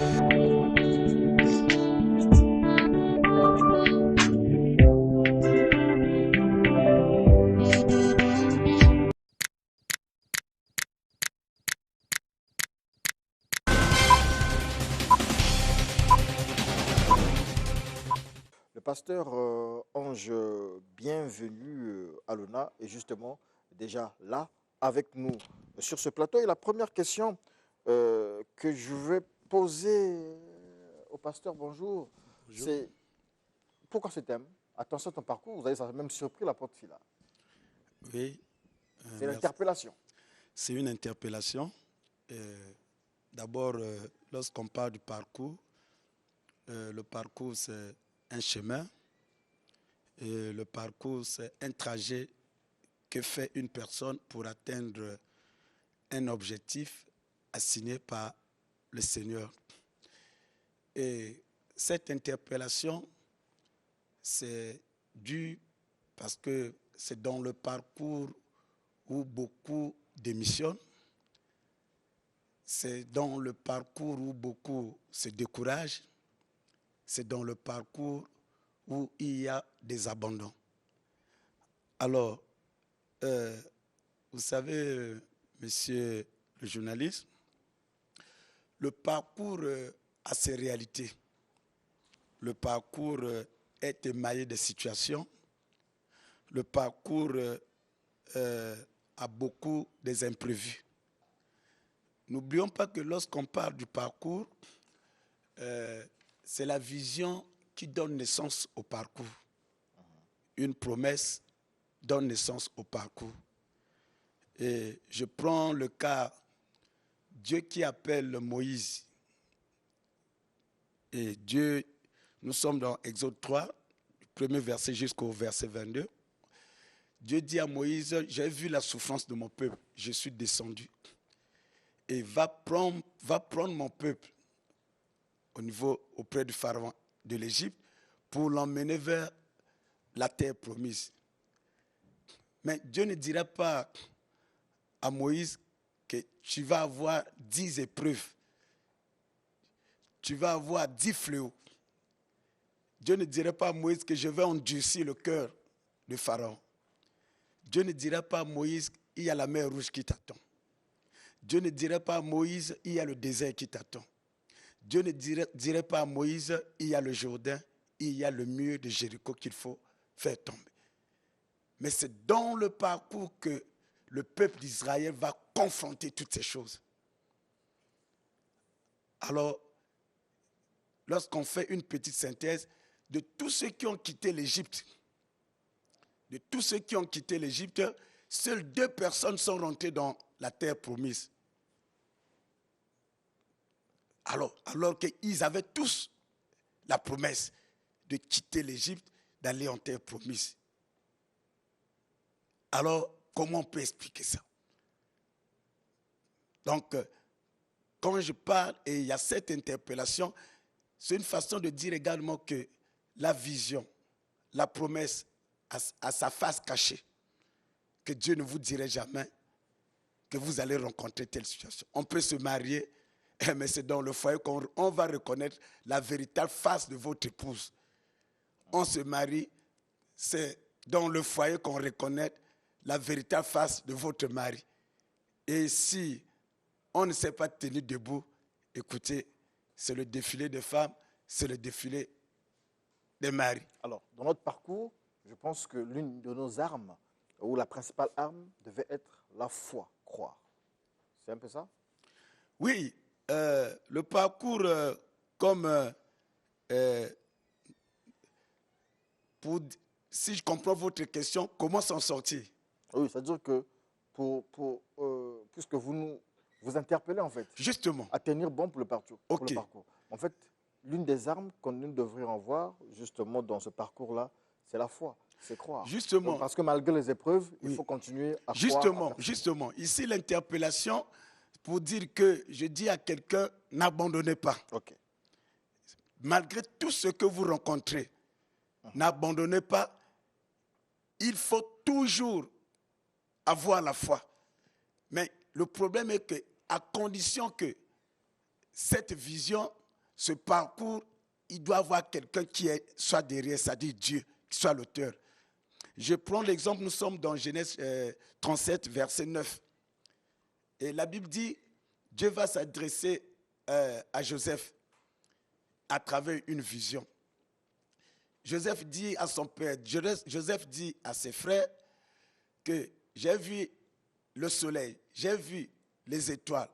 Le pasteur Ange, bienvenue à l'ONA et justement déjà là avec nous sur ce plateau. Et la première question que je vais poser au pasteur, bonjour, Bonjour. c'est pourquoi ce thème? Attention à ton parcours, vous avez ça a même surpris la porte fila. Oui, C'est merci. l'interpellation. C'est une interpellation. D'abord, lorsqu'on parle du parcours, le parcours c'est un chemin et le parcours c'est un trajet que fait une personne pour atteindre un objectif assigné par le Seigneur. Et cette interpellation, c'est dû parce que c'est dans le parcours où beaucoup démissionnent, c'est dans le parcours où beaucoup se découragent, c'est dans le parcours où il y a des abandons. Alors, vous savez, monsieur le journaliste, le parcours a ses réalités. Le parcours est émaillé de situations. Le parcours a beaucoup des imprévus. N'oublions pas que lorsqu'on parle du parcours, c'est la vision qui donne naissance au parcours. Une promesse donne naissance au parcours. Et je prends le cas, Dieu qui appelle Moïse. Et Dieu, nous sommes dans Exode 3, du premier verset jusqu'au verset 22. Dieu dit à Moïse, j'ai vu la souffrance de mon peuple, je suis descendu. Et va prendre mon peuple auprès du pharaon de l'Égypte pour l'emmener vers la terre promise. Mais Dieu ne dira pas à Moïse que tu vas avoir 10 épreuves, tu vas avoir 10 fléaux. Dieu ne dira pas à Moïse que je vais endurcir le cœur de Pharaon. Dieu ne dira pas à Moïse, il y a la mer rouge qui t'attend. Dieu ne dirait pas à Moïse, il y a le désert qui t'attend. Dieu ne dirait pas à Moïse, il y a le Jourdain, il y a le mur de Jéricho qu'il faut faire tomber. Mais c'est dans le parcours que le peuple d'Israël va confronter toutes ces choses. Alors, lorsqu'on fait une petite synthèse de tous ceux qui ont quitté l'Égypte, seules 2 personnes sont rentrées dans la terre promise. Alors qu'ils avaient tous la promesse de quitter l'Égypte, d'aller en terre promise. Alors, comment on peut expliquer ça? Donc, quand je parle et il y a cette interpellation, c'est une façon de dire également que la vision, la promesse a sa face cachée, que Dieu ne vous dirait jamais que vous allez rencontrer telle situation. On peut se marier, mais c'est dans le foyer qu'on va reconnaître la véritable face de votre épouse. On se marie, c'est dans le foyer qu'on reconnaît la véritable face de votre mari. Et si on ne s'est pas tenu debout, écoutez, c'est le défilé des femmes, c'est le défilé des maris. Alors, dans notre parcours, je pense que l'une de nos armes, ou la principale arme, devait être la foi, croire. C'est un peu ça? Oui, le parcours, si je comprends votre question, comment s'en sortir? Oui, c'est-à-dire que puisque vous interpellez en fait, Justement. à tenir bon pour le parcours. Ok. En fait, l'une des armes qu'on devrait avoir justement dans ce parcours-là, c'est la foi, c'est croire. Justement. Donc, parce que malgré les épreuves, il faut continuer à croire. Justement. Ici, l'interpellation, pour dire que je dis à quelqu'un, n'abandonnez pas. Ok. Malgré tout ce que vous rencontrez, n'abandonnez pas. Il faut toujours avoir la foi. Mais le problème est que, à condition que cette vision ce parcours, il doit y avoir quelqu'un qui soit derrière, c'est-à-dire Dieu, qui soit l'auteur. Je prends l'exemple, nous sommes dans Genèse 37, verset 9. Et la Bible dit, Dieu va s'adresser à Joseph à travers une vision. Joseph dit à son père, Joseph dit à ses frères que j'ai vu le soleil, j'ai vu les étoiles,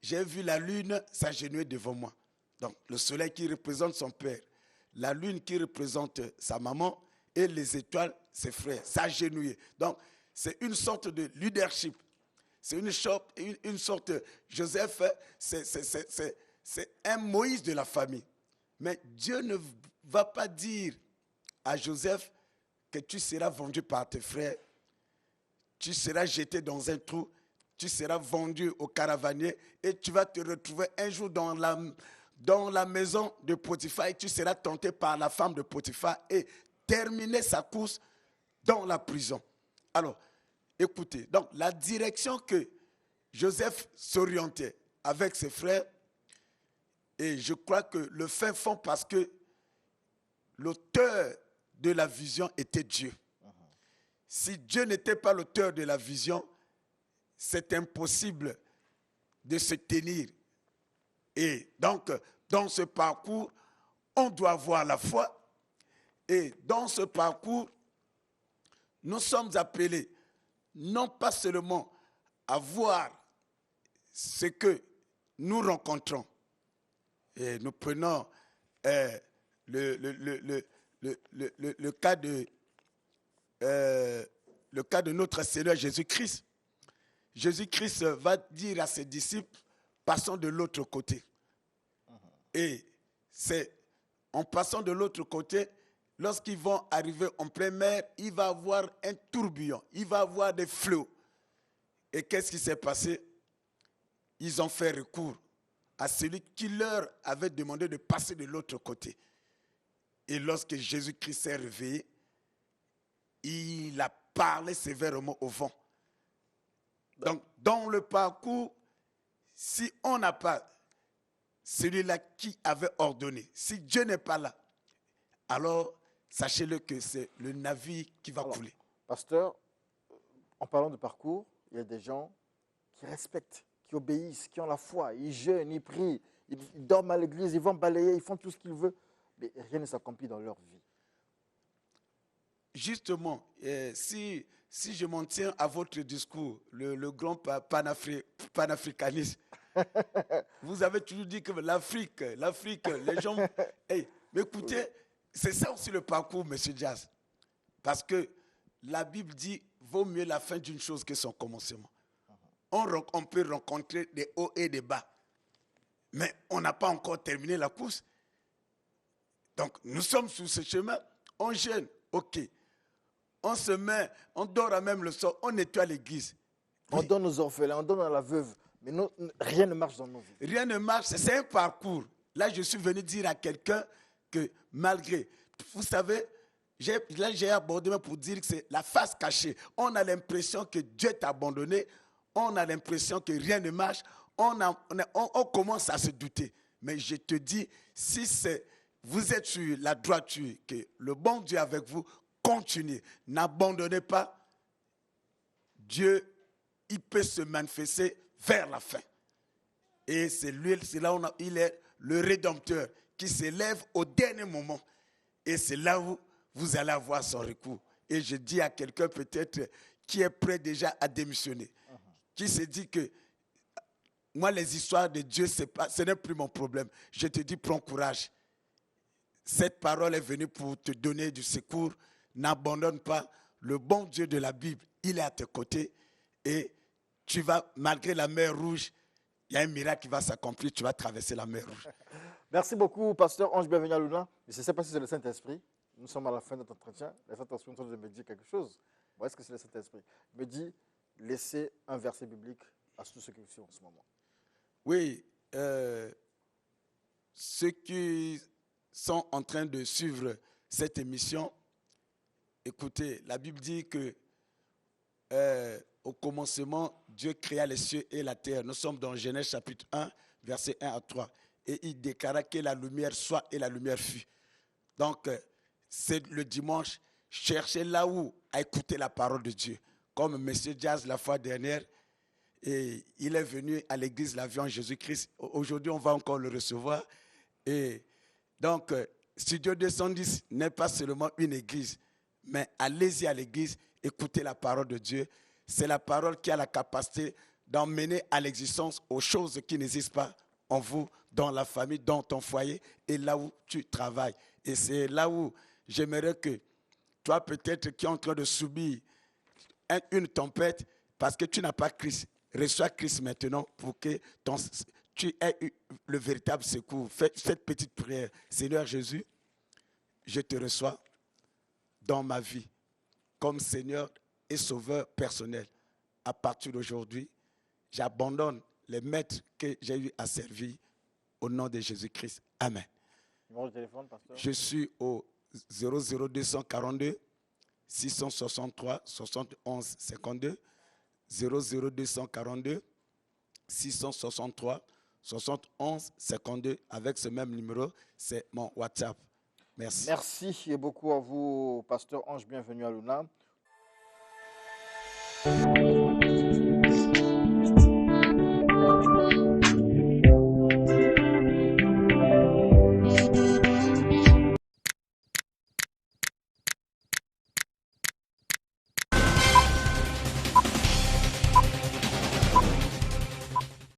j'ai vu la lune s'agenouiller devant moi. Donc le soleil qui représente son père, la lune qui représente sa maman et les étoiles, ses frères, s'agenouiller. Donc c'est une sorte de leadership. C'est une sorte, Joseph, c'est un Moïse de la famille. Mais Dieu ne va pas dire à Joseph que tu seras vendu par tes frères, tu seras jeté dans un trou, tu seras vendu au caravanier et tu vas te retrouver un jour dans la maison de Potiphar et tu seras tenté par la femme de Potiphar et terminer sa course dans la prison. Alors, écoutez, donc la direction que Joseph s'orientait avec ses frères, et je crois que le fin fond parce que l'auteur de la vision était Dieu. Si Dieu n'était pas l'auteur de la vision, c'est impossible de se tenir. Et donc, dans ce parcours, on doit avoir la foi. Et dans ce parcours, nous sommes appelés non pas seulement à voir ce que nous rencontrons. Et nous prenons le cas de notre Seigneur Jésus-Christ. Jésus-Christ va dire à ses disciples, passons de l'autre côté. Et c'est en passant de l'autre côté, lorsqu'ils vont arriver en pleine mer, il va y avoir un tourbillon, il va y avoir des flots. Et qu'est-ce qui s'est passé? Ils ont fait recours à celui qui leur avait demandé de passer de l'autre côté. Et lorsque Jésus-Christ s'est réveillé, il a parlé sévèrement au vent. Donc, dans le parcours, si on n'a pas celui-là qui avait ordonné, si Dieu n'est pas là, alors sachez-le que c'est le navire qui va couler. Pasteur, en parlant de parcours, il y a des gens qui respectent, qui obéissent, qui ont la foi, ils jeûnent, ils prient, ils dorment à l'église, ils vont balayer, ils font tout ce qu'ils veulent, mais rien ne s'accomplit dans leur vie. Justement, si je m'en tiens à votre discours, le grand panafricanisme, vous avez toujours dit que l'Afrique, les gens... Hey, mais écoutez, c'est ça aussi le parcours, M. Jazz. Parce que la Bible dit, vaut mieux la fin d'une chose que son commencement. On peut rencontrer des hauts et des bas, mais on n'a pas encore terminé la course. Donc, nous sommes sur ce chemin, on jeûne, ok. On se met, on dort à même le soir, on nettoie l'église. On donne aux orphelins, on donne à la veuve, mais rien ne marche dans nos vies. Rien ne marche, c'est un parcours. Là, je suis venu dire à quelqu'un que malgré, vous savez, j'ai abordé pour dire que c'est la face cachée. On a l'impression que Dieu t'a abandonné, on a l'impression que rien ne marche, on commence à se douter. Mais je te dis, si vous êtes sur la droiture, que le bon Dieu est avec vous, continuez, n'abandonnez pas. Dieu, il peut se manifester vers la fin. Et c'est là où il est le Rédempteur qui s'élève au dernier moment. Et c'est là où vous allez avoir son recours. Et je dis à quelqu'un peut-être qui est prêt déjà à démissionner, qui se dit que moi, les histoires de Dieu, ce n'est plus mon problème. Je te dis, prends courage. Cette parole est venue pour te donner du secours. N'abandonne pas. Le bon Dieu de la Bible, il est à tes côtés. Et tu vas, malgré la mer Rouge, il y a un miracle qui va s'accomplir. Tu vas traverser la mer Rouge. Merci beaucoup, pasteur Ange Bienvenu à Luna. Je ne sais pas si c'est le Saint-Esprit. Nous sommes à la fin de notre entretien. Le Saint-Esprit est en train de me dire quelque chose. Bon, est-ce que c'est le Saint-Esprit? Il me dit, laissez un verset biblique à tous ceux qui sont en ce moment. Oui, ceux qui sont en train de suivre cette émission, écoutez, la Bible dit que au commencement, Dieu créa les cieux et la terre. Nous sommes dans Genèse chapitre 1, versets 1 à 3. et il déclara que la lumière soit et la lumière fut. Donc, c'est le dimanche, cherchez là où à écouter la parole de Dieu. Comme M. Jazz la fois dernière, et il est venu à l'église La Vie en Jésus-Christ. Aujourd'hui, on va encore le recevoir. Et donc, Studio 210 n'est pas seulement une église, mais allez-y à l'église, écoutez la parole de Dieu. C'est la parole qui a la capacité d'emmener à l'existence aux choses qui n'existent pas en vous, dans la famille, dans ton foyer et là où tu travailles. Et c'est là où j'aimerais que toi, peut-être qui es en train de subir une tempête parce que tu n'as pas Christ, reçois Christ maintenant pour que tu aies le véritable secours. Fais cette petite prière. Seigneur Jésus, je te reçois dans ma vie comme Seigneur et Sauveur personnel. À partir d'aujourd'hui, j'abandonne les maîtres que j'ai eu à servir au nom de Jésus-Christ. Amen. Numéro de téléphone, pasteur. Je suis au 00242 663 71 52. 00242 663 71 52. Avec ce même numéro, c'est mon WhatsApp. Merci. Merci beaucoup à vous, pasteur Ange. Bienvenue à Luna.